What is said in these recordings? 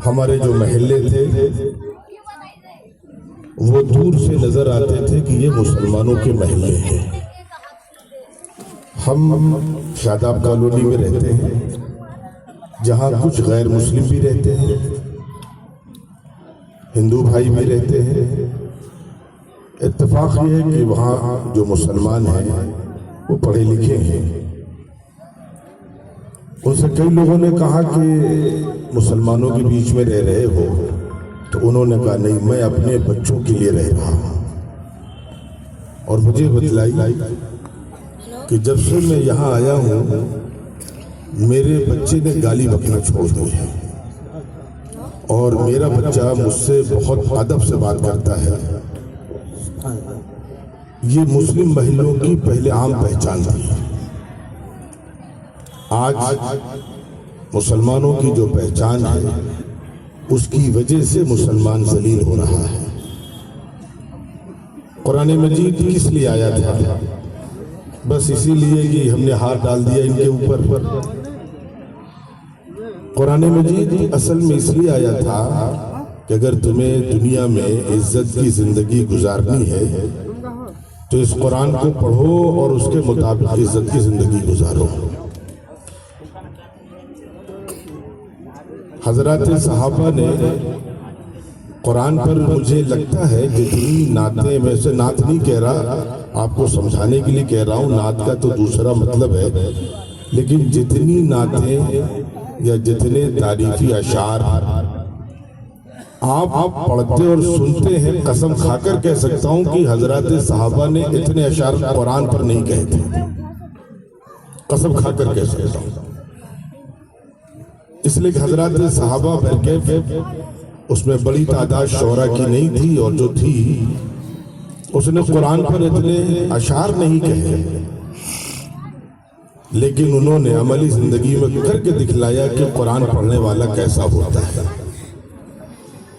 ہمارے جو محلے تھے وہ دور سے نظر آتے تھے کہ یہ مسلمانوں کے محلے ہیں۔ ہم شاداب کالونی میں رہتے ہیں جہاں کچھ غیر مسلم بھی رہتے ہیں، ہندو بھائی بھی رہتے ہیں۔ اتفاق یہ ہے کہ وہاں جو مسلمان ہیں وہ پڑھے لکھے ہیں۔ ان سے کئی لوگوں نے کہا کہ مسلمانوں کے بیچ میں رہ رہے ہو، تو انہوں نے کہا نہیں، میں اپنے بچوں کے لیے رہ رہا ہوں۔ اور مجھے بتلائی کہ جب سے میں یہاں آیا ہوں میرے بچے نے گالی بکنا چھوڑ دی ہے، اور میرا بچہ مجھ سے بہت ادب سے بات کرتا ہے۔ یہ مسلم محلوں کی پہلے عام پہچان تھی۔ آج مسلمانوں کی جو پہچان ہے اس کی وجہ سے مسلمان ذلیل ہو رہا ہے۔ قرآن مجید کس لیے آیا تھا؟ بس اسی لیے کہ ہم نے ہاتھ ڈال دیا ان کے اوپر۔ قرآن مجید اصل میں اس لیے آیا تھا کہ اگر تمہیں دنیا میں عزت کی زندگی گزارنی ہے تو اس قرآن کو پڑھو اور اس کے مطابق عزت کی زندگی گزارو۔ حضرات صحابہ نے قرآن پر، مجھے لگتا ہے جتنی نعتیں، میں سے نعت نہیں کہہ رہا، آپ کو سمجھانے کے لیے کہہ رہا ہوں، نعت کا تو دوسرا مطلب ہے، لیکن جتنی نعتیں یا جتنے تعریفی اشعار آپ پڑھتے اور سنتے ہیں، قسم کھا کر کہہ سکتا ہوں کہ حضرات صحابہ نے اتنے اشعار قرآن پر نہیں کہے تھے، قسم کھا کر کہہ سکتا ہوں۔ اس لیے کہ حضرات صحابہ برکیف اس میں بڑی تعداد شعراء کی نہیں تھی، اور جو تھی اس نے قرآن پر اتنے اشعار نہیں کہے، لیکن انہوں نے عملی زندگی میں کر کے دکھلایا کہ قرآن پڑھنے والا کیسا ہوتا ہے۔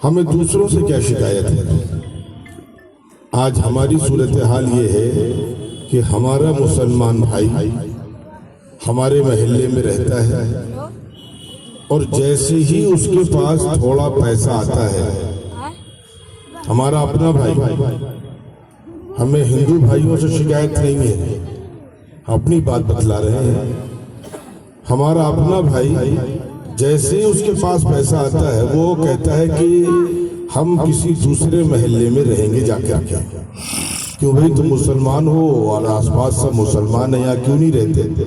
ہمیں دوسروں سے کیا شکایت ہے؟ آج ہماری صورتحال یہ ہے کہ ہمارا مسلمان بھائی ہمارے محلے میں رہتا ہے، اور جیسے ہی اس کے پاس تھوڑا پیسہ آتا ہے، ہمارا اپنا بھائی، ہمیں ہندو بھائیوں سے شکایت نہیں ہے، اپنی بات بتلا رہے ہیں، ہمارا اپنا بھائی جیسے ہی اس کے پاس پیسہ آتا ہے وہ کہتا ہے کہ ہم کسی دوسرے محلے میں رہیں گے جا کر کے، کیوں بھائی تم مسلمان ہو اور آس پاس سب مسلمان ہیں، یہاں کیوں نہیں رہتے؟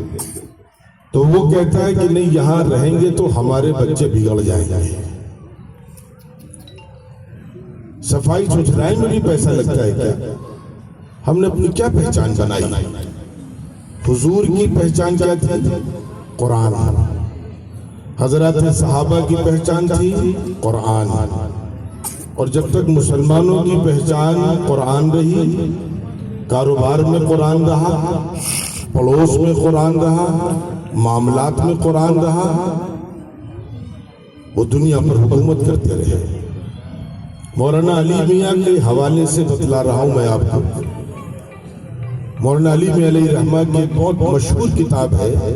تو وہ کہتا ہے کہ نہیں، یہاں رہیں گے تو ہمارے بچے بگڑ جائیں گے۔ صفائی ستھرائی میں بھی پیسہ لگتا ہے کیا؟ ہم نے اپنی کیا پہچان بنائی؟ حضور کی پہچان کیا تھی؟ قرآن۔ حضرات صحابہ کی پہچان تھی قرآن، اور جب تک مسلمانوں کی پہچان قرآن رہی، کاروبار میں قرآن رہا، پڑوس میں قرآن رہا، معاملات میں قرآن رہا، وہ دنیا پر حکومت کرتے رہے۔ مولانا علی میاں کے حوالے سے بتلا رہا ہوں میں آپ کو۔ مولانا علی میاں علیہ رحمہ کی ایک بہت مشہور کتاب ہے،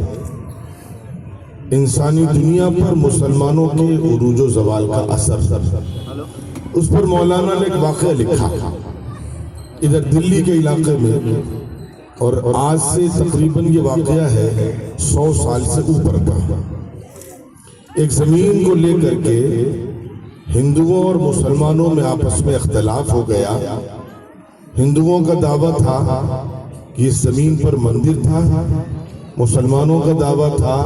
انسانی دنیا پر مسلمانوں کے عروج و زوال کا اثر۔ اس پر مولانا نے ایک واقعہ لکھا ادھر دلی کے علاقے میں، اور آج سے تقریباً یہ واقعہ ہے 100 سال سے اوپر کا۔ ایک زمین کو لے کر کے ہندوؤں اور مسلمانوں میں آپس میں اختلاف ہو گیا۔ ہندوؤں کا دعویٰ تھا کہ اس زمین پر مندر تھا، مسلمانوں کا دعویٰ تھا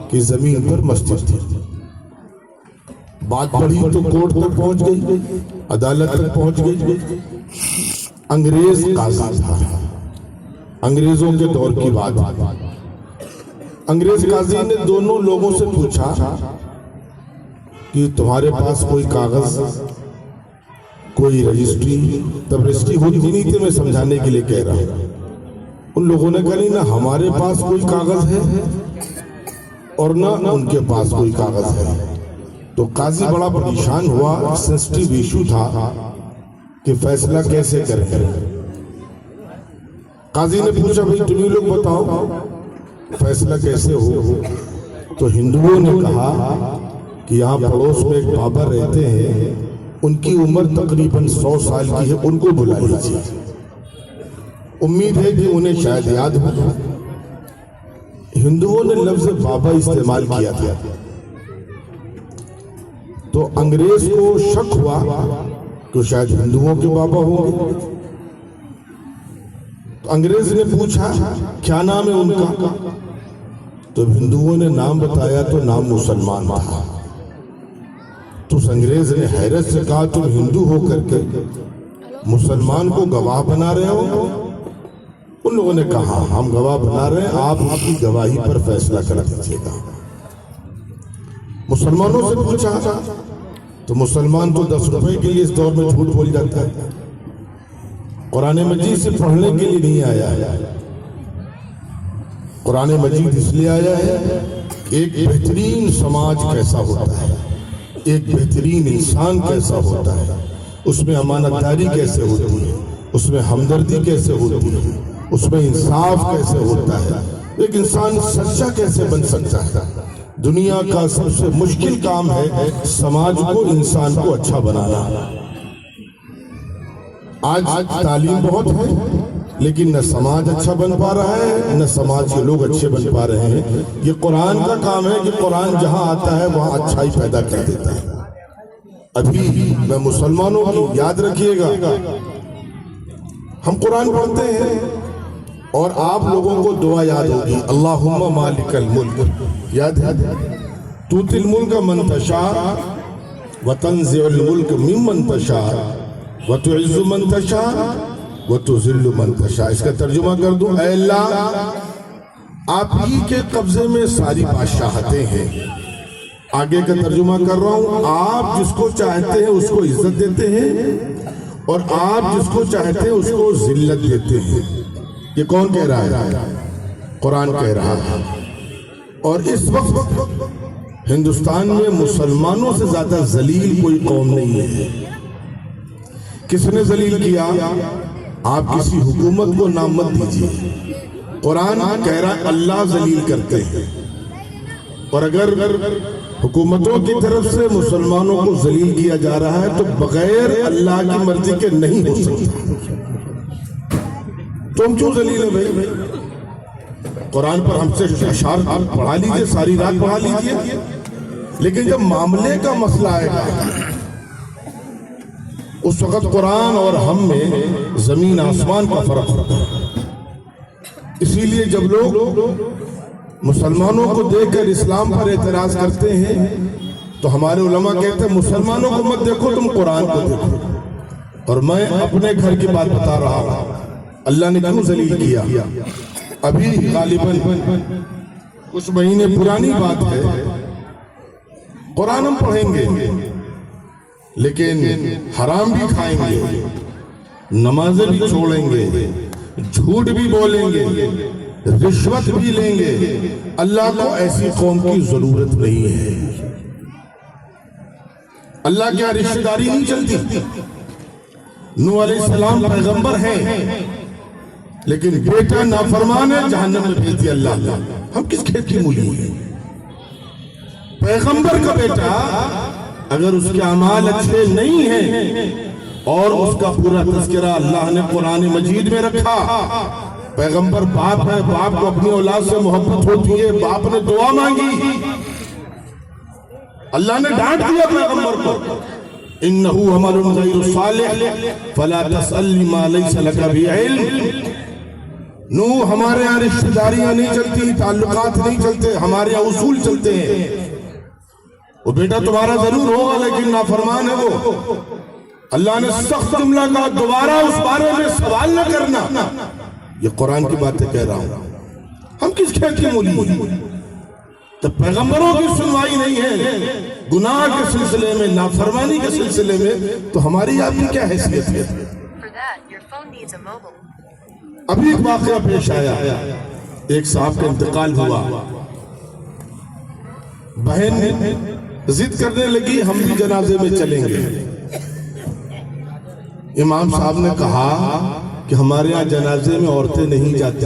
کہ زمین پر مسجد تھی۔ بات بڑھی تو کورٹ تک پہنچ گئی، عدالت تک پہنچ گئی۔ انگریز قاضی تھا، انگریزوں کے دور کی بات۔ انگریز قاضی نے دونوں لوگوں سے پوچھا کہ تمہارے پاس کوئی کاغذ، کوئی رجسٹری؟ تب رجسٹری ہوتی نہیں تھی، میں سمجھانے کے لیے کہہ رہا ہوں۔ ان لوگوں نے کہا نہیں، نہ ہمارے پاس کوئی کاغذ ہے اور نہ ان کے پاس کوئی کاغذ ہے۔ تو قاضی بڑا پریشان ہوا، سینسٹیو ایشو تھا کہ فیصلہ کیسے کریں۔ قاضی نے پوچھا بھئی تم لوگ بتاؤ فیصلہ کیسے ہو؟ تو ہندوؤں نے کہا کہ یہاں پڑوس میں ایک بابا رہتے ہیں، ان کی عمر تقریباً 100 سال کی ہے، ان کو بلا لیجیے، امید ہے کہ انہیں شاید یاد ہو۔ ہندوؤں نے لفظ بابا استعمال کیا تھا، تو انگریز کو شک ہوا کہ شاید ہندوؤں کے بابا ہوں گے، تو انگریز نے پوچھا کیا نام ہے ان کا، تو ہندوؤں نے نام بتایا تو نام مسلمان تھا۔ تو اس انگریز نے حیرت سے کہا تم ہندو ہو کر کے مسلمان کو گواہ بنا رہے ہو؟ ان لوگوں نے کہا ہم گواہ بنا رہے ہیں، آپ کی گواہی پر فیصلہ کر دیجیے گا۔ مسلمانوں سے پوچھا تو مسلمان تو 10 روپے کے لیے اس دور میں جھوٹ بول جاتا ہے، قرآن مجید سے پڑھنے کے لیے نہیں آیا ہے۔ قرآن مجید اس لیے آیا ہے ایک بہترین سماج کیسا ہوتا ہے، ایک بہترین انسان کیسا ہوتا ہے، اس میں امانت داری کیسے ہوتی ہے، اس میں ہمدردی کیسے ہوتی ہے، اس میں انصاف کیسے ہوتا ہے، ایک انسان سچا کیسے بن سکتا ہے۔ دنیا کا سب سے مشکل کام ہے سماج کو، انسان کو اچھا بنانا۔ آج تعلیم بہت ہے لیکن نہ سماج اچھا بن پا رہا ہے، نہ سماج کے لوگ اچھے بن پا رہے ہیں۔ یہ قرآن کا کام ہے کہ قرآن جہاں آتا ہے وہاں اچھائی پیدا کر دیتا ہے۔ ابھی میں مسلمانوں کی یاد رکھیے گا، ہم قرآن پڑھتے ہیں اور آپ لوگوں کو دعا یاد ہوگی، اللہم مالک الملک، یاد ہے، تؤتی الملک من تشاء وتنزع الملک ممن تشاء وتعز من تشاء وتذل من تشاء۔ اس کا ترجمہ کر دوں، اے اللہ آپ ہی کے قبضے میں ساری بادشاہتیں ہیں۔ آگے کا ترجمہ کر رہا ہوں، آپ جس کو چاہتے ہیں اس کو عزت دیتے ہیں اور آپ جس کو چاہتے ہیں اس کو ذلت دیتے ہیں۔ یہ کون کہہ رہا ہے؟ قرآن کہہ رہا ہے۔ اور اس وقت ہندوستان میں مسلمانوں سے زیادہ ذلیل کوئی قوم نہیں ہے۔ کس نے ذلیل کیا؟ آپ کسی حکومت کو نام مت دیجیے، قرآن کہہ رہا ہے اللہ ذلیل کرتے ہیں، اور اگر حکومتوں کی طرف سے مسلمانوں کو ذلیل کیا جا رہا ہے تو بغیر اللہ کی مرضی کے نہیں ہو سکتا۔ تم کیوں ذلیل ہے بھائی؟ قرآن پر ہم سے اشعار پڑھا لیجئے، ساری رات پڑھا لیجئے، لیکن جب معاملے کا مسئلہ آئے گا اس وقت قرآن اور ہم میں زمین آسمان کا فرق ہوتا ہے۔ اسی لیے جب لوگ مسلمانوں کو دیکھ کر اسلام پر اعتراض کرتے ہیں تو ہمارے علماء کہتے ہیں مسلمانوں کو مت دیکھو، تم قرآن کو دیکھو۔ اور میں اپنے گھر کی بات بتا رہا ہوں، اللہ نے کیوں ذلیل کیا؟ ابھی غالباً کچھ مہینے پرانی بات ہے، قرآن ہم پڑھیں گے لیکن حرام بھی کھائیں گے، نمازیں بھی چھوڑیں گے، جھوٹ بھی بولیں گے، رشوت بھی لیں گے۔ اللہ کو ایسی قوم کی ضرورت نہیں ہے۔ اللہ کیا رشتہ داری نہیں چلتی؟ نوح علیہ السلام پیغمبر ہیں لیکن بیٹا نافرمان ہے، جہنم میں بھیج دیا اللہ۔ ہم کس کھیت کی مولی ہیں؟ پیغمبر کا بیٹا اگر اس کے اعمال اچھے نہیں ہیں اور اس کا پورا تذکرہ اللہ نے قرآن مجید میں رکھا، پیغمبر باپ ہے، باپ کو اپنی اولاد سے محبت ہوتی ہے، باپ نے دعا مانگی، اللہ نے ڈانٹ دیا پیغمبر کو، انہو عمل غیر صالح فلا تسأل ما لیس لک بہ علم۔ نوح ہمارے یہاں رشتہ داریاں نہیں چلتی، تعلقات نہیں چلتے، ہمارے یہاں اصول چلتے ہیں۔ وہ بیٹا تمہارا ضرور ہوگا لیکن نافرمان ہے وہ۔ اللہ نے سخت جملہ کہا، دوبارہ اس بارے میں سوال نہ کرنا۔ یہ قرآن کی باتیں کہہ رہا ہوں، ہم کس کھیت کی مولی ہیں؟ تو پیغمبروں کی سنوائی نہیں ہے گناہ کے سلسلے میں، نافرمانی کے سلسلے میں، تو ہماری آپ کی کیا حیثیت ہے؟ ابھی ایک واقعہ پیش آیا، ایک صاحب کا انتقال ہوا، بہن ضد کرنے لگی ہم بھی جنازے میں چلیں گے۔ امام صاحب نے کہا کہ ہمارے یہاں جنازے میں عورتیں نہیں جاتی،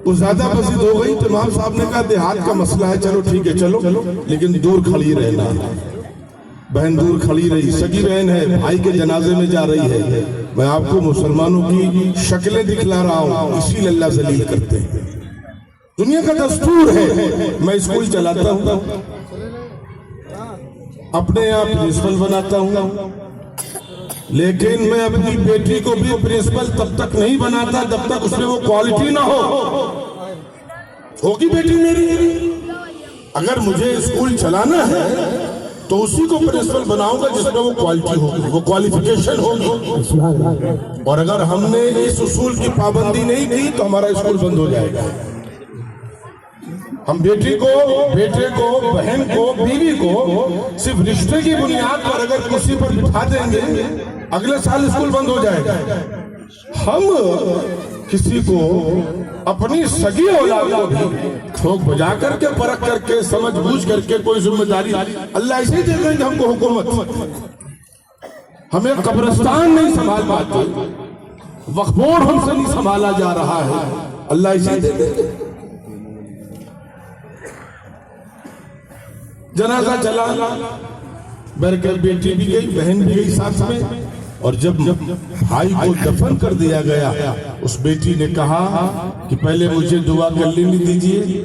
وہ زیادہ بزید ہو گئی تو امام صاحب نے کہا دیہات کا مسئلہ ہے، چلو ٹھیک ہے چلو، لیکن دور کھڑی رہنا۔ بہن دور کھڑی رہی، سگی بہن ہے، بھائی کے جنازے میں جا رہی ہے۔ میں آپ کو مسلمانوں کی شکلیں دکھلا رہا ہوں، اسی لیے اللہ ذلیل کرتے ہیں۔ دنیا کا دستور ہے، میں اسکول چلاتا ہوں، اپنے آپ پرنسپل بناتا ہوں، لیکن میں اپنی بیٹی کو بھی پرنسپل تب تک نہیں بناتا جب تک اس میں وہ کوالٹی نہ ہو۔ ہوگی بیٹی میری، اگر مجھے اسکول چلانا ہے تو اسی کو پرنسپل بناؤں گا جس میں وہ کوالٹی ہوگی، وہ کوالیفیکیشن ہوگی۔ اور اگر ہم نے اس اصول کی پابندی نہیں کی تو ہمارا اسکول بند ہو جائے گا۔ ہم بیٹی کو، بیٹے کو، بہن کو، بیوی کو صرف رشتے کی بنیاد پر اگر کرسی پر بٹھا دیں گے اگلے سال اسکول بند ہو جائے گا۔ ہم کسی کو اپنی سگی اولاد کو بھی ٹھوک بجا کر کے پرکھ کر کے سمجھ بوجھ کر کے کوئی ذمہ داری اللہ ایسے دے دیں گے ہم کو حکومت۔ ہمیں قبرستان نہیں سنبھال پاتے، وقف بورڈ ہم سے نہیں سنبھالا جا رہا ہے، اللہ ایسے دے دیں گے۔ جنازہ چلا، برکت بیٹی بھی گئی، بہن بھی گئی ساتھ میں، اور جب بھائی کو دفن کر دیا گیا اس بیٹی نے کہا کہ پہلے مجھے دعا کر لینے دیجئے۔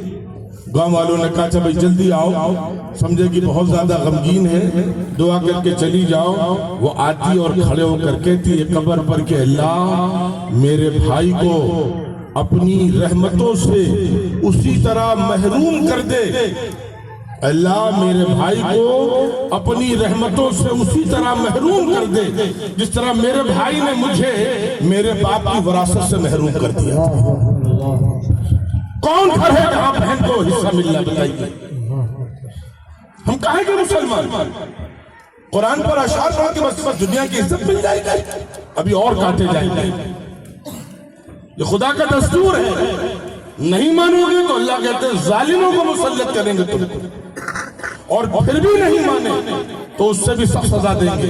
گاؤں والوں نے کہا بھائی جلدی آؤ، سمجھے کہ بہت زیادہ غمگین ہے، دعا کر کے چلی جاؤ۔ وہ آتی اور کھڑے ہو کر کہتی ہے قبر پر کہ اللہ میرے بھائی کو اپنی رحمتوں سے اسی طرح محروم کر دے، اللہ میرے بھائی کو اپنی رحمتوں سے اسی طرح محروم کر دے جس طرح میرے بھائی نے مجھے میرے باپ کی وراثت سے محروم کر دیا۔ کون گھر ہے جہاں بہن کو حصہ ملنا، بتائیے؟ ہم کہیں گے مسلمان قرآن پر اشعار پڑھ کے بس دنیا کی عزت مل جائے گی، ابھی اور کاٹے جائیں گے۔ یہ خدا کا دستور ہے، نہیں مانو گے تو اللہ کہتے ہیں ظالموں کو مسلط کریں گے تم کو، اور پھر بھی نہیں مانے تو اس سے بھی سخت سزا دیں گے۔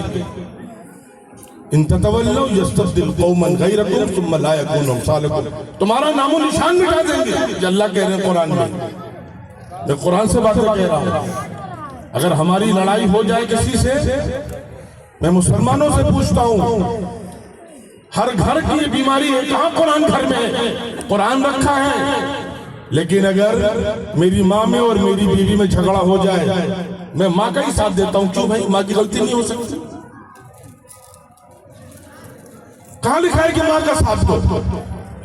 ان تتولوا یستبدل قوما غیرکم ثم لا یکونوا امثالکم، تمہارا نام و نشان مٹا دیں گے، یہ اللہ کہہ رہے ہیں قرآن میں قرآن سے باتیں کہہ رہا ہوں۔ اگر ہماری لڑائی ہو جائے کسی سے، میں مسلمانوں سے پوچھتا ہوں، ہر گھر کی یہ بیماری ہے، کہاں قرآن گھر میں ہے؟ قرآن رکھا ہے، لیکن اگر میری ماں میں اور میری بیوی میں جھگڑا ہو جائے میں ماں کا ہی ساتھ دیتا ہوں، کیوں بھائی؟ ماں کی غلطی نہیں ہو سکتی؟ کہاں لکھا ہے کہ ماں کا ساتھ دو؟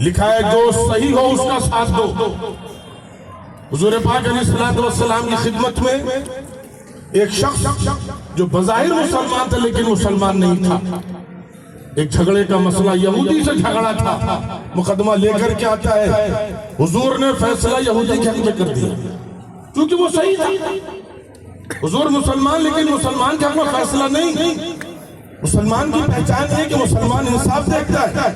لکھا ہے جو صحیح ہو اس کا ساتھ دو۔ حضور پاک علیہ السلام کی خدمت میں ایک شخص جو بظاہر مسلمان تھا لیکن مسلمان نہیں تھا، ایک جھگڑے کا مسئلہ، یہودی سے جھگڑا تھا، مقدمہ لے کر کے آتا ہے، حضور نے فیصلہ یہودی کے حق میں کر دیا کیونکہ وہ صحیح تھا۔ حضور مسلمان لیکن مسلمان کے حق میں فیصلہ نہیں۔ مسلمان کی پہچان ہے کہ مسلمان انصاف دیکھتا ہے۔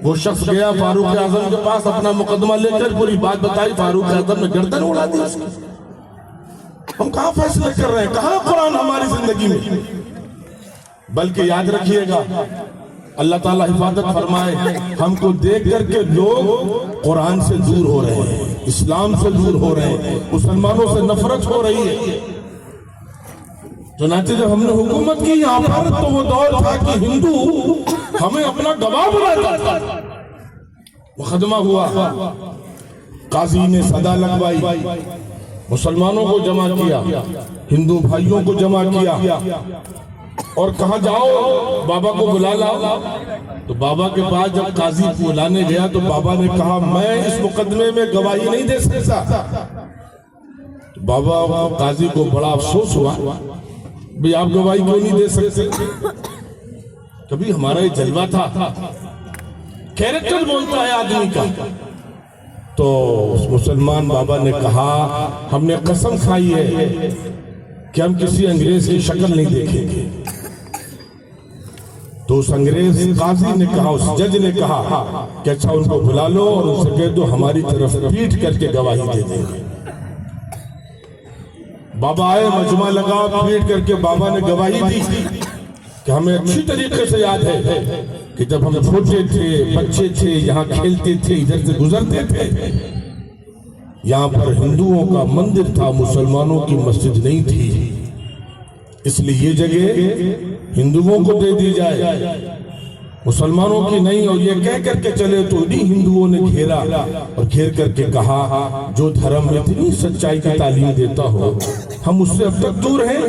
وہ شخص گیا فاروق اعظم کے پاس، اپنا مقدمہ لے کر پوری بات بتائی، فاروق اعظم نے گردن اڑا دی اس کی۔ ہم کہاں فیصلے کر رہے ہیں؟ کہاں قرآن ہماری زندگی میں؟ بلکہ یاد رکھیے گا اللہ تعالیٰ حفاظت فرمائے، ہم کو دیکھ کر کے لوگ قرآن سے دور ہو رہے ہیں، اسلام سے دور ہو رہے ہیں، مسلمانوں سے نفرت ہو رہی ہے۔ چنانچہ جب ہم نے حکومت کی یہاں پر تو وہ دور تھا کہ ہندو ہمیں اپنا گواہ بناتا تھا۔ مقدمہ ہوا، قاضی نے صدا لگوائی، مسلمانوں کو جمع کیا، ہندو بھائیوں کو جمع کیا اور کہا جاؤ بابا کو بلا لاؤ۔ تو بابا کے پاس جب قاضی بلانے گیا تو بابا نے کہا میں اس مقدمے میں گواہی نہیں دے سکتا۔ بابا قاضی کو بڑا افسوس ہوا، بھی آپ گواہی کیوں نہیں دے سکتے؟ کبھی ہمارا یہ جلوہ تھا، کیریکٹر بولتا ہے آدمی کا۔ تو اس مسلمان بابا نے کہا ہم نے قسم کھائی ہے کہ ہم کسی انگریز کی شکل نہیں دیکھیں گے۔ تو اس انگریز قاضی نے کہا، اس جج نے کہا کہ اچھا ان کو بلا لو اور ان سے کہہ دو ہماری طرف پیٹ کر کے گواہی دے دیں گے۔ بابا آئے، مجمع لگا، پیٹ کر کے بابا نے گواہی دی کہ ہمیں اچھی طریقے سے یاد ہے کہ جب ہم چھوٹے تھے، بچے تھے، یہاں کھیلتے تھے، ادھر سے گزرتے تھے، یہاں پر ہندوؤں کا مندر تھا، مسلمانوں کی مسجد نہیں تھی، اس لیے یہ جگہ ہندوؤں کو دے دی جائے، مسلمانوں کی نہیں۔ اور یہ کہہ کر کے چلے تو انہیں ہندوؤں نے گھیرا اور گھیر کر کے کہا جو دھرم میں اتنی سچائی کی تعلیم دیتا ہو ہم اس سے اب تک دور ہیں،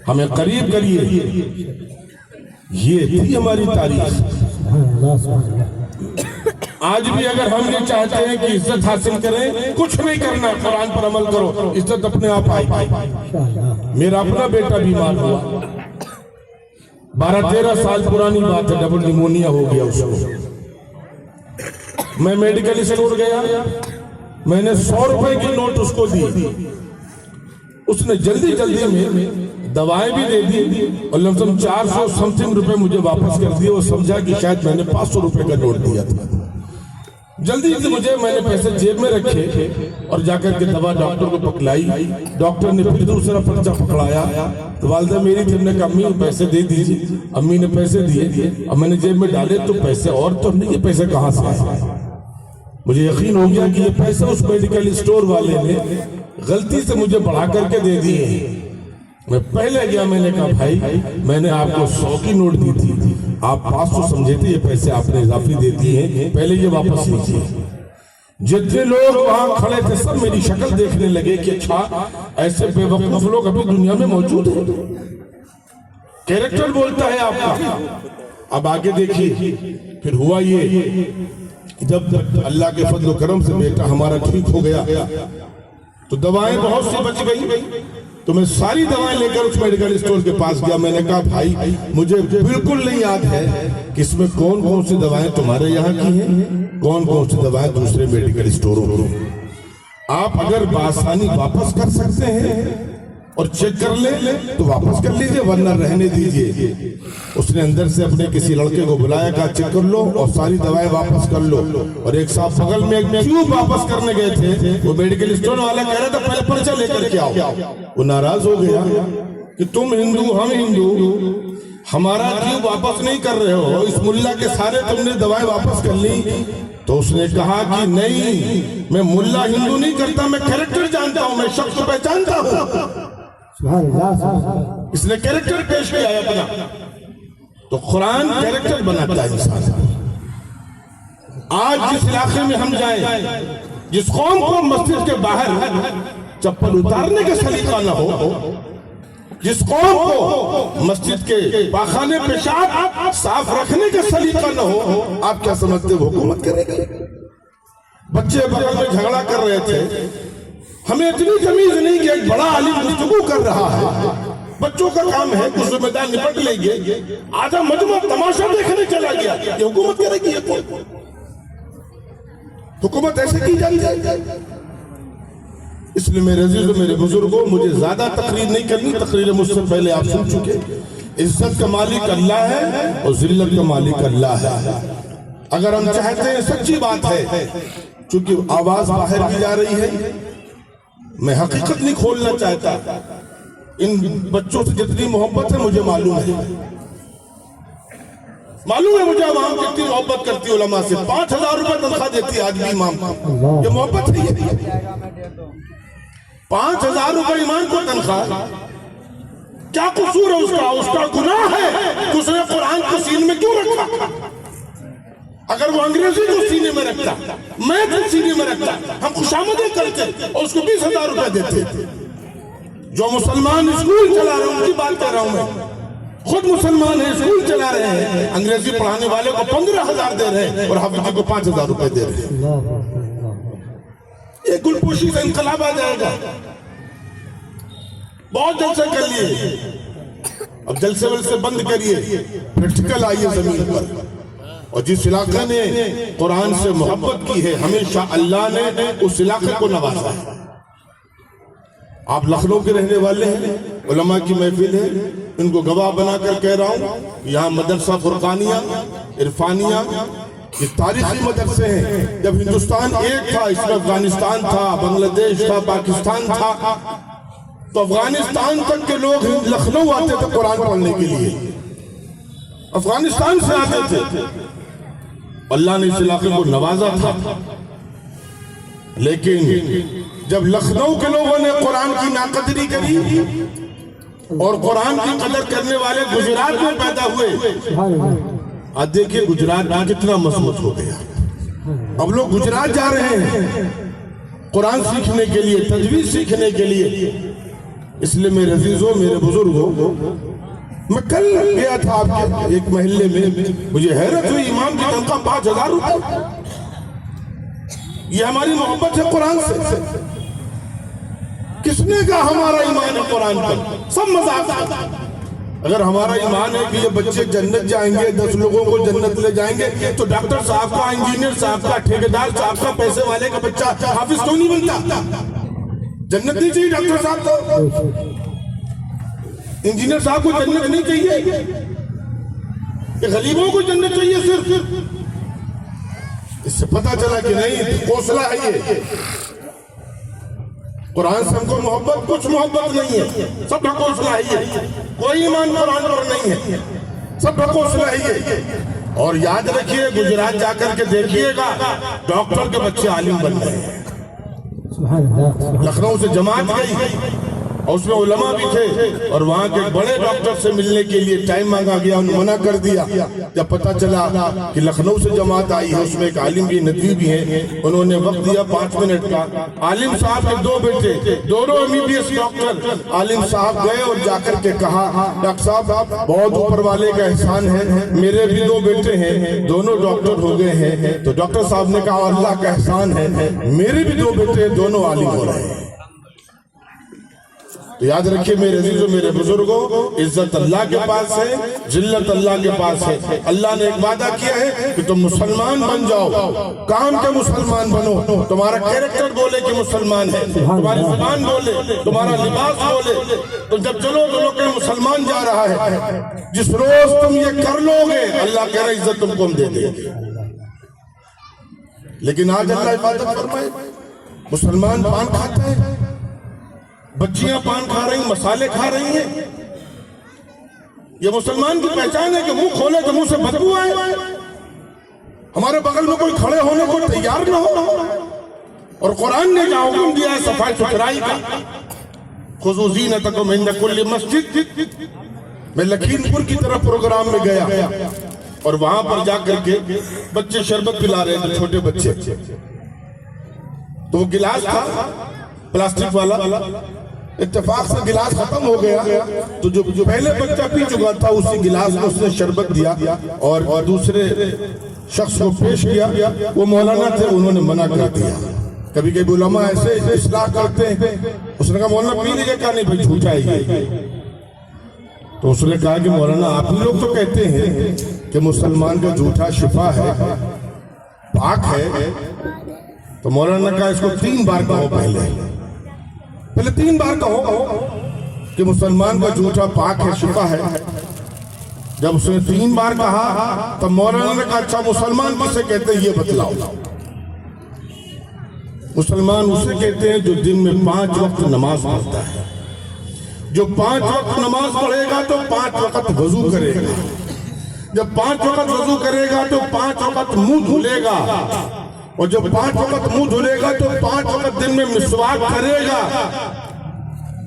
ہمیں قریب کریے۔ یہ تھی ہماری تاریخ۔ آج بھی اگر ہم یہ چاہتے ہیں کہ عزت حاصل کریں، کچھ نہیں کرنا، قرآن پر عمل کرو، عزت اپنے آپ آئے گی۔ میرا اپنا بیٹا بیمار ہوا، 12-13 سال پرانی بات ہے، ڈبل نیمونیا ہو گیا اس کو۔ میں میڈیکل اسٹور گیا، میں نے 100 روپے کی نوٹ اس کو دی، اس نے جلدی جلدی میں دوائیں بھی دے دی اور لمسم 400 سمتھنگ روپے مجھے واپس کر دیے۔ وہ سمجھا کہ شاید میں نے 500 روپے کا نوٹ دیا تھا۔ جلدی سے میں نے پیسے جیب میں رکھے اور جا کر کے دوا ڈاکٹر کو پکڑائی۔ ڈاکٹر نے پھر دوسرا پرچہ پکڑایا تو والدہ میری تھی، نے کہا امی پیسے دے دیجیے۔ امی نے پیسے دیے، اب میں نے جیب میں ڈالے تو پیسے اور تو نہیں، یہ پیسے کہاں سے آئے؟ مجھے یقین ہو گیا کہ یہ پیسے اس میڈیکل اسٹور والے نے غلطی سے مجھے بڑھا کر کے دے دیے ہیں۔ میں پہلے گیا، میں نے کہا بھائی میں نے آپ کو 100 کی نوٹ دی تھی، آپ 500 سمجھے تھے، یہ پیسے آپ نے اضافی دے دیے ہیں، پہلے یہ واپس لیجیے۔ جتنے لوگ وہاں کھڑے تھے سب میری شکل دیکھنے لگے کہ اچھا ایسے بے وقوف لوگ ابھی دنیا میں موجود ہیں، کیریکٹر بولتا ہے آپ کا۔ اب آگے دیکھیے پھر ہوا یہ، جب اللہ کے فضل و کرم سے بیٹا ہمارا ٹھیک ہو گیا تو دوائیں بہت سی بچ گئی، تو میں ساری دوائیں لے کر اس میڈیکل اسٹور کے پاس گیا۔ میں نے کہا بھائی مجھے بالکل نہیں یاد ہے کہ اس میں کون کون سی دوائیں تمہارے یہاں کی ہیں، کون کون سی دوائیں دوسرے میڈیکل اسٹوروں کی۔ آپ اگر بآسانی واپس کر سکتے ہیں اور چیک کر لیں تو واپس کر لیجئے، ورنہ رہنے دیجئے۔ اس نے اندر سے اپنے کسی لڑکے کو بلایا، کہا چیک کر لو اور ساری دوائیں واپس کر لو۔ اور ایک صاحب بغل میں ایک ٹیوب واپس کرنے گئے تھے، وہ میڈیکل اسٹور والا کہہ رہا تھا پہلے پرچہ لے کر کے آؤ۔ وہ ناراض ہو گیا کہ تم ہندو ہم ہندو، ہمارا ٹیوب واپس نہیں کر رہے ہو، اس ملا کے سارے تم نے دوائیں واپس کر لی۔ تو اس نے کہا کہ نہیں، میں ملا ہندو نہیں کرتا، میں کیریکٹر جانتا ہوں، میں شخص کو پہچانتا ہوں۔ اس نے کیریکٹر پیش کیا ہے اپنا، تو قرآن کیریکٹر بناتا ہے انسان۔ آج جس علاقے میں ہم جائیں، جس قوم کو مسجد کے باہر چپل اتارنے کا سلیقہ نہ ہو، جس قوم کو مسجد کے پاخانے پیشاب صاف رکھنے کا سلیقہ نہ ہو، آپ کیا سمجھتے وہ حکومت کرے گا؟ بچے بغل میں جھگڑا کر رہے تھے، ہمیں اتنی تمیز نہیں کہ ایک بڑا عالم گفتگو کر رہا ہے، بچوں کا کام ہے کچھ ذمہ دار نپٹ لیں گے، آدھا مجمع تماشا دیکھنے چلا گیا، یہ حکومت کرے گی؟ یہ حکومت ایسے کی جاتی ہے؟ اس لیے میرے عزیزوں میرے بزرگوں، مجھے زیادہ تقریر نہیں کرنی، تقریر مجھ سے پہلے آپ سن چکے۔ عزت کا مالک اللہ ہے اور ذلت کا مالک اللہ ہے۔ اگر ہم چاہتے ہیں، سچی بات ہے، چونکہ آواز باہر کی جا رہی ہے، میں حقیقت نہیں کھولنا چاہتا، ان بچوں سے جتنی محبت ہے مجھے معلوم ہے مجھے عوام کتنی محبت کرتی علماء سے۔ 5000 روپے تنخواہ دیتی ہے آج بھی امام کو، یہ محبت ہے؟ یہ 5000 روپے امام کو تنخواہ، کیا قصور ہے اس کا گناہ ہے کہ اس نے قرآن کو سینے میں کیوں رکھا؟ اگر وہ انگریزی کو سینے میں رکھتا، میں کو سینے میں رکھتا، ہم خوشامدیں کرتے اور اس کو 20,000 روپے دیتے۔ جو مسلمان اسکول چلا رہے ہیں ان کی بات کر رہا ہوں میں، خود مسلمان ہیں، اسکول چلا رہے ہیں، انگریزی پڑھانے والے کو 15,000 دے رہے ہیں اور حافظ کو 5,000 روپے دے رہے ہیں۔ یہ گلپوشی کا انقلاب آ جائے گا۔ بہت جلسے کر لیے، اب جلسے ولسے بند کریے، پریکٹیکل آئیے زمین پر۔ اور جس علاقے نے قرآن سے محبت کی ہے، ہمیشہ اللہ نے اس علاقے کو نوازا ہے۔ آپ لکھنؤ کے رہنے والے ہیں، علماء کی محفل ہے، ان کو گواہ بنا کر کہہ رہا ہوں، یہاں مدرسہ فرقانیہ، عرفانیہ، یہ تاریخی مدرسے ہیں۔ جب ہندوستان ایک تھا، اس میں افغانستان تھا، بنگلہ دیش تھا، پاکستان تھا، تو افغانستان تک کے لوگ لکھنؤ آتے تھے قرآن پڑھنے کے لیے، افغانستان سے آتے تھے۔ اللہ نے اس علاقے کو نوازا تھا، لیکن جب لکھنؤ کے لوگوں نے قرآن کی ناقدری کری اور قرآن کی قدر کرنے والے گجرات میں پیدا ہوئے، آج دیکھیں گجرات کتنا مضبوط ہو گیا۔ اب لوگ گجرات جا رہے ہیں قرآن سیکھنے کے لیے، تجوید سیکھنے کے لیے۔ اس لیے میرے عزیزوں، میرے بزرگوں، میں کل گیا تھا آپ کے ایک محلے میں، مجھے حیرت ہوئی، امام کی تنخواہ 5000 روپے۔ یہ ہماری محبت ہے قرآن سے؟ کس نے کہا ہمارا ایمان ہے قرآن پر؟ سب مذاق۔ اگر ہمارا ایمان ہے کہ یہ بچے جنت جائیں گے، 10 لوگوں کو جنت لے جائیں گے، تو ڈاکٹر صاحب کا، انجینئر صاحب کا، ٹھیکیدار صاحب کا، پیسے والے کا بچہ حافظ کیوں نہیں بنتا؟ جنت نہیں چاہیے ڈاکٹر صاحب کو، انجینئر صاحب کو جنت نہیں چاہیے، کہ غریبوں کو جنت چاہیے صرف؟ اس سے پتہ چلا کہ نہیں، حوصلہ ہے یہ۔ قرآن سے ہم کو محبت، کچھ محبت نہیں ہے، سب کا حوصلہ ہے یہ۔ کوئی ایمان قرآن پر نہیں ہے، سب کا حوصلہ ہے یہ۔ اور یاد رکھیے، گجرات جا کر کے دیکھیے گا، ڈاکٹر کے بچے عالم بن گئے ہیں۔ لکھنؤ سے جماعت گئی اور اس میں علماء بھی تھے، اور وہاں کے بڑے ڈاکٹر سے ملنے کے لیے ٹائم مانگا گیا، انہوں نے منع کر دیا۔ جب پتہ چلا کہ لکھنؤ سے جماعت آئی ہے، اس میں ایک عالم بھی، ندوی بھی ہیں، انہوں نے وقت دیا 5 منٹ کا۔ عالم صاحب کے 2 بیٹے، دونوں MBBS ڈاکٹر۔ عالم صاحب گئے اور جا کر کے کہا، ڈاکٹر صاحب بہت اوپر والے کا احسان ہے، میرے بھی 2 بیٹے ہیں، دونوں ڈاکٹر ہو گئے ہیں۔ تو ڈاکٹر صاحب نے کہا، اللہ کا احسان ہے، میرے بھی 2 بیٹے، دونوں عالم ہو رہے ہیں۔ تو یاد رکھیے میرے عزیزوں، میرے بزرگوں، عزت اللہ کے پاس ہے، ذلت اللہ کے پاس ہے۔ اللہ نے ایک وعدہ کیا ہے کہ تم مسلمان بن جاؤ، کام کے مسلمان بنو، تمہارا کیریکٹر بولے کہ مسلمان ہے، تمہاری زبان بولے، تمہارا لباس بولے، تو جب چلو تو لوگ کہیں مسلمان جا رہا ہے۔ جس روز تم یہ کر لو گے، اللہ کہہ رہا عزت تم کو ہم دے دیں گے۔ لیکن آج اللہ عبادت فرمائے، مسلمان پان کھاتے ہیں، بچیاں پان کھا رہی ہیں، مسالے کھا رہی ہیں۔ یہ مسلمان کی پہچان ہے کہ منہ کھولے تو منہ سے بدبو آئے، ہمارے بغل میں کوئی کھڑے ہونے کو تیار نہ ہو۔ اور قرآن نے جہاں حکم دیا ہے صفائی ستھرائی کا، خذوا زینتکم عند کل مسجد۔ میں لکھیم پور کی طرف پروگرام میں گیا اور وہاں پر جا کر کے بچے شربت پلا رہے تھے، چھوٹے بچے، تو وہ گلاس تھا پلاسٹک والا، اتفاق سے گلاس ختم ہو گیا، تو جو پہلے بچہ پی چکا تھا اسی گلاس میں اس نے شربت دیا اور دوسرے شخص کو پیش کیا۔ وہ مولانا تھے، انہوں نے منع کر دیا۔ کبھی کبھی علماء ایسے اصلاح کرتے ہیں، اس نے کہا مولانا پی لیجیے، کہا نہیں بھائی جھوٹا ہے یہ۔ تو اس نے کہا کہ مولانا آپ لوگ تو کہتے ہیں کہ مسلمان کا جھوٹا شفا ہے، پاک ہے، تو مولانا نے کہا اس کو 3 بار کہو، پہلے 3 بار کہو کہ مسلمان کا جھوٹا پاک ہے، شفا ہے۔ جب اس نے 3 بار کہا تب مولانا نے کہا اچھا مسلمان کسے کہتے ہیں یہ بتلاؤ۔ مسلمان اسے کہتے ہیں جو دن میں 5 وقت نماز پڑھتا ہے۔ جو 5 وقت نماز پڑھے گا تو 5 وقت وضو کرے گا، جب 5 وقت وضو کرے گا تو 5 وقت منہ دھلے گا، اور جب 5 وقت منہ دھلے گا تو 5 وقت دن میں مسواک کرے گا۔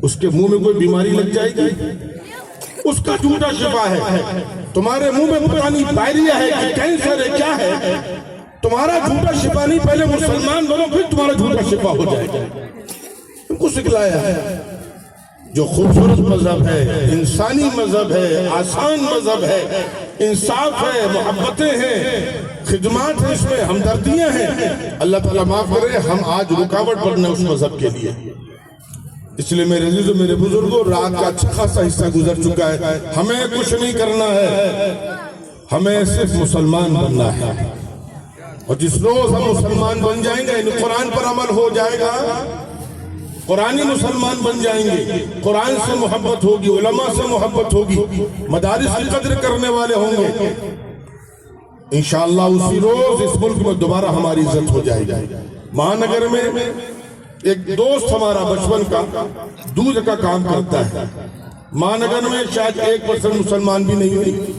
اس کے منہ میں کوئی بیماری لگ جائے گی، اس کا جھوٹا شفا ہے۔ تمہارے منہ میں پتہ نہیں ڈائریا ہے کہ کینسر ہے، کیا ہے، تمہارا جھوٹا شفا نہیں، پہلے مسلمان بنو پھر تمہارا جھوٹا شفا ہو جائے گا۔ تم کو سکھلایا ہے جو خوبصورت مذہب ہے، انسانی مذہب ہے، آسان مذہب ہے، انصاف ہے، محبتیں ہیں، خدمات ہیں، اس میں ہمدردیاں ہیں۔ اللہ تعالیٰ معاف کرے، ہم آج رکاوٹ بننے اس مذہب کے لیے۔ اس لیے میرے عزیزوں، میرے بزرگوں، رات کا اچھا خاصا حصہ گزر چکا ہے، ہمیں کچھ نہیں کرنا ہے، ہمیں صرف مسلمان بننا ہے۔ اور جس روز ہم مسلمان بن جائیں گے، یعنی قرآن پر عمل ہو جائے گا، قرآنی مسلمان بن جائیں گے، قرآن سے محبت ہوگی، علماء سے محبت ہوگی، مدارس کی قدر کرنے والے ہوں گے، انشاءاللہ اسی روز اس ملک میں دوبارہ ہماری عزت ہو جائے گی۔ مہانگر میں ایک دوست ہمارا بچپن کا دودھ کا کام کرتا ہے، مانگر میں شاید 1% مسلمان بھی نہیں ہوئی،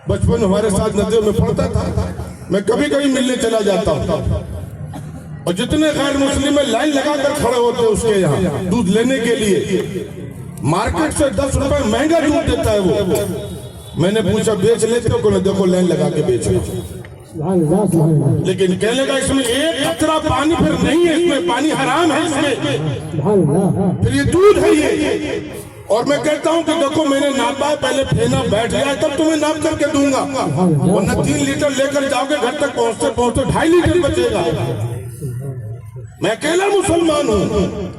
بچپن ہمارے ساتھ ندیوں میں پڑھتا تھا، میں کبھی کبھی ملنے چلا جاتا ہوں، اور جتنے غیر مسلم میں لائن لگا کر کھڑے ہوتے اس کے یہاں دودھ لینے کے لیے، مارکیٹ سے 10 روپے مہنگا دودھ دیتا ہے وہ، میں نے پوچھا بیچ لیتے ہو کہ دیکھو لائن لگا کے بیچ رہے، لیکن کہنے لگا اس میں ایک قطرہ پانی پھر نہیں ہے، اس میں پانی حرام ہے، اس میں پھر یہ دودھ ہے یہ، اور میں کہتا ہوں کہ دیکھو میں نے ناپا ہے، پہلے پھینا بیٹھ جائے تب تمہیں ناپ کر کے دوں گا، ورنہ 3 لیٹر لے کر جاؤ گے گھر تک پہنچتے پہنچتے 2.5 لیٹر بچے گا، میں اکیلا مسلمان ہوں،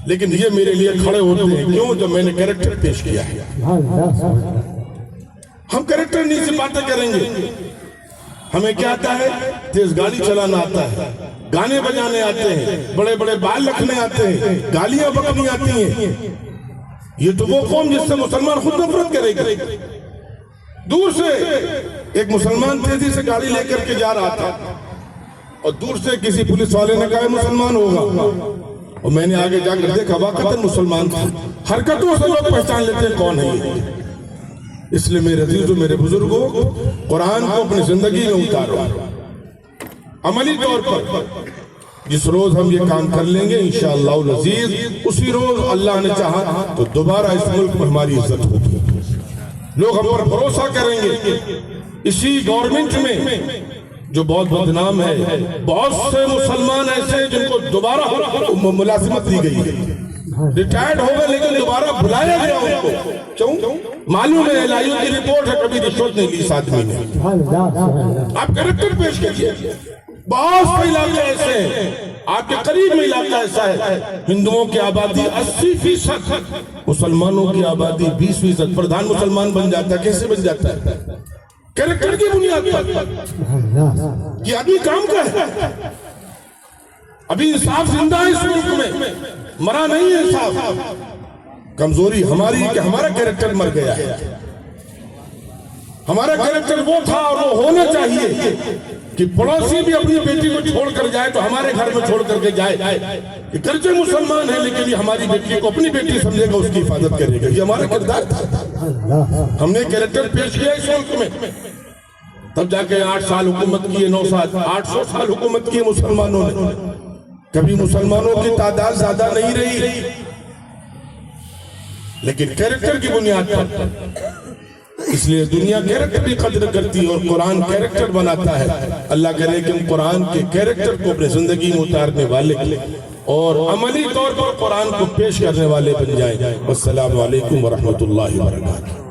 لیکن یہ میرے لیے کھڑے ہوتے ہیں کیوں؟ جب میں نے کریکٹر پیش کیا ہے۔ ہم کریکٹر نہیں سے باتیں کریں گے، ہمیں کیا آتا ہے؟ تیز گاڑی چلانا آتا ہے، گانے بجانے آتے ہیں، بڑے بڑے بال رکھنے آتے ہیں، گالیاں بکنے آتی ہیں، یہ تو وہ قوم جس سے مسلمان خود نفرت کرے گا۔ دور سے ایک مسلمان تیزی سے گاڑی لے کر کے جا رہا تھا، اور دور سے کسی پولیس والے نے کہا مسلمان ہوگا، اور میں نے آگے جا کر دیکھا واقعی مسلمان تھا، حرکتوں سے لوگ پہچان لیتے ہیں کون ہے یہ۔ اس لیے میرے عزیزوں، میرے بزرگوں، قرآن کو اپنی زندگی میں اتارو، عملی طور پر جس روز ہم یہ کام کر لیں گے انشاءاللہ العزیز، اسی روز اللہ نے چاہا تو دوبارہ اس ملک میں ہماری عزت ہوگی، لوگ ہم پر بھروسہ کریں گے۔ اسی گورنمنٹ میں جو بہت بدنام ہے، بہت سے مسلمان ایسے ہیں جن کو دوبارہ ملازمت دی گئی ہے، ریٹائرڈ ہو گئے لیکن دوبارہ بلایا گیا ان کو، کیوں؟ معلوم ہے الہیوں کی رپورٹ ہے کبھی رشوت نہیں لی اس آدمی نے۔ آپ کریکٹر پیش کیجئے، بہت سے علاقے ایسے ہیں، آپ کے قریب میں علاقہ ایسا ہے، ہندوؤں کی آبادی 80%، مسلمانوں کی آبادی 20%، پردھان مسلمان بن جاتا ہے، کیسے بن جاتا ہے؟ کریکٹر کی بنیاد پر۔ یہ آدمی کام کا ہے، ابھی انصاف زندہ ہے اس ملک میں، مرا نہیں ہے انصاف۔ کمزوری ہماری کہ ہمارا کریکٹر مر گیا ہے، ہمارا کریکٹر وہ تھا اور وہ ہونا چاہیے کہ پڑوسی بھی اپنی بیٹی کو چھوڑ کر جائے تو ہمارے گھر میں چھوڑ کر کے جائے، کہ گرچہ مسلمان ہے لیکن یہ ہماری بیٹی کو اپنی بیٹی سمجھے گا، اس کی حفاظت کرے گا، یہ ہمارا کردار تھا۔ ہم نے کریکٹر پیش کیا اس ملک میں، تب جا کے 8 سال حکومت کی، 9 سال، 800 سال حکومت کی مسلمانوں نے، کبھی مسلمانوں کی تعداد زیادہ نہیں رہی، لیکن کریکٹر کی بنیاد پر، اس لیے دنیا کریکٹر کی قدر کرتی ہے اور قرآن کریکٹر بناتا ہے۔ اللہ کرے کہ ہم قرآن کے کریکٹر کو اپنے زندگی میں اتارنے والے اور عملی طور پر قرآن کو پیش کرنے والے بن جائیں۔ والسلام علیکم ورحمۃ اللہ وبرکاتہ۔